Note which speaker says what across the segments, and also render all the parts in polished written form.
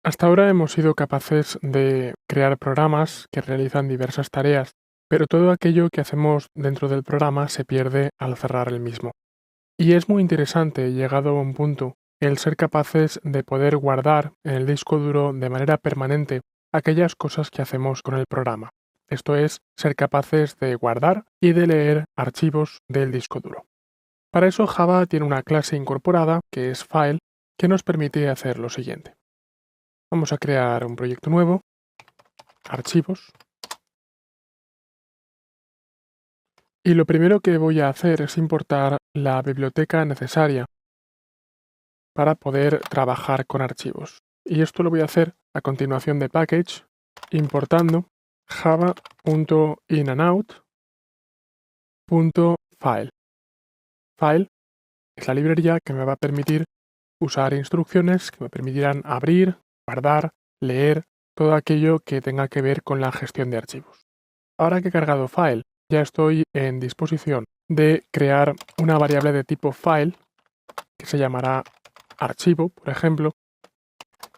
Speaker 1: Hasta ahora hemos sido capaces de crear programas que realizan diversas tareas, pero todo aquello que hacemos dentro del programa se pierde al cerrar el mismo. Y es muy interesante, llegado a un punto, el ser capaces de poder guardar en el disco duro de manera permanente aquellas cosas que hacemos con el programa. Esto es, ser capaces de guardar y de leer archivos del disco duro. Para eso Java tiene una clase incorporada, que es File, que nos permite hacer lo siguiente. Vamos a crear un proyecto nuevo, archivos, y lo primero que voy a hacer es importar la biblioteca necesaria para poder trabajar con archivos. Y esto lo voy a hacer a continuación de package, importando java.inandout.file. File es la librería que me va a permitir usar instrucciones que me permitirán abrir, guardar, leer, todo aquello que tenga que ver con la gestión de archivos. Ahora que he cargado file, ya estoy en disposición de crear una variable de tipo file que se llamará archivo, por ejemplo,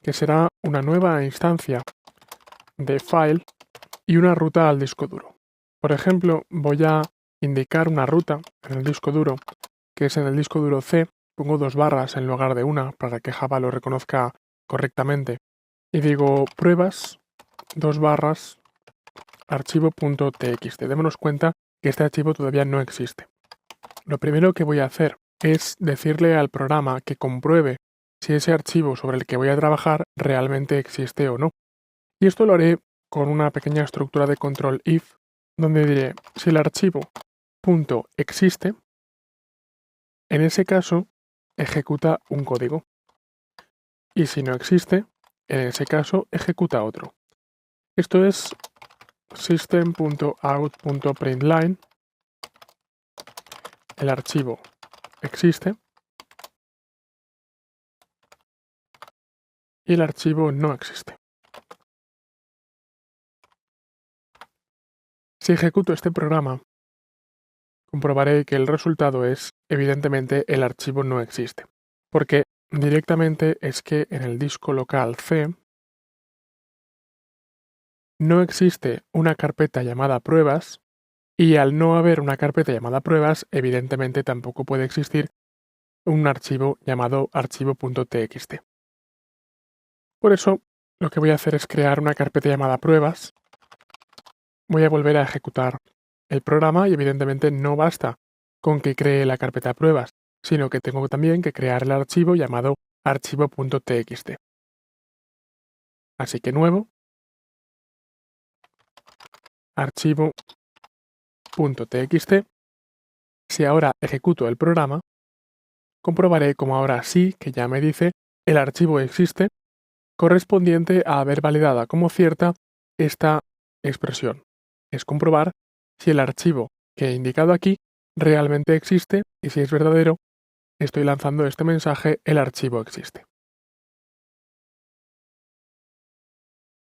Speaker 1: que será una nueva instancia de file y una ruta al disco duro. Por ejemplo, voy a indicar una ruta en el disco duro, que es en el disco duro C, pongo 2 barras en lugar de una para que Java lo reconozca correctamente, y digo pruebas, 2 barras, archivo.txt. Démonos cuenta que este archivo todavía no existe. Lo primero que voy a hacer es decirle al programa que compruebe si ese archivo sobre el que voy a trabajar realmente existe o no. Y esto lo haré con una pequeña estructura de control if, donde diré si el archivo .existe, en ese caso ejecuta un código. Y si no existe, en ese caso ejecuta otro. Esto es system.out.println. El archivo existe y el archivo no existe. Si ejecuto este programa, comprobaré que el resultado es, evidentemente, el archivo no existe, porque directamente es que en el disco local C no existe una carpeta llamada pruebas y al no haber una carpeta llamada pruebas, evidentemente tampoco puede existir un archivo llamado archivo.txt. Por eso, lo que voy a hacer es crear una carpeta llamada pruebas. Voy a volver a ejecutar el programa y evidentemente no basta con que cree la carpeta pruebas, sino que tengo también que crear el archivo llamado archivo.txt. Así que nuevo, archivo.txt. Si ahora ejecuto el programa, comprobaré como ahora sí que ya me dice el archivo existe, correspondiente a haber validada como cierta esta expresión. Es comprobar si el archivo que he indicado aquí realmente existe y si es verdadero, estoy lanzando este mensaje, el archivo existe.